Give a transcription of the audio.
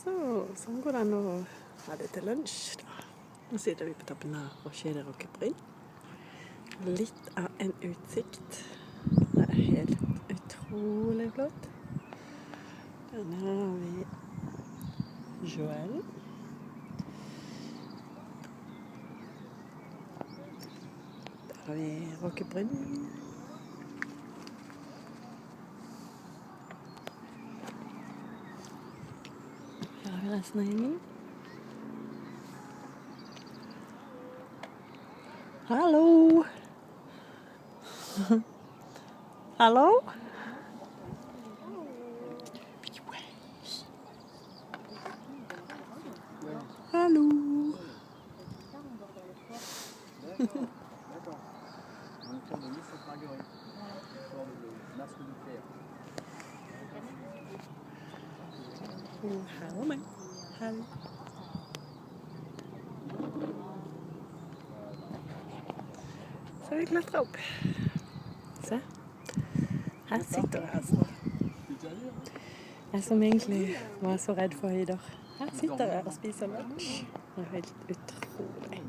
Sånn går det an å ha det til lunsj, da. Nå sitter vi på toppen av Rocher de Roquebrune. Litt av en utsikt. Det er helt utrolig flott. Denne har vi Joël. Der har vi Roquebrune. Her har vi resten av gjengen. Hallo! Hallo? Hallo! Hallo meg. Hallo. Så har vi klatret opp. Se. Her sitter jeg altså. Jeg som egentlig var så redd for høyder. Her sitter jeg og spiser lunsj. Det er helt utrolig.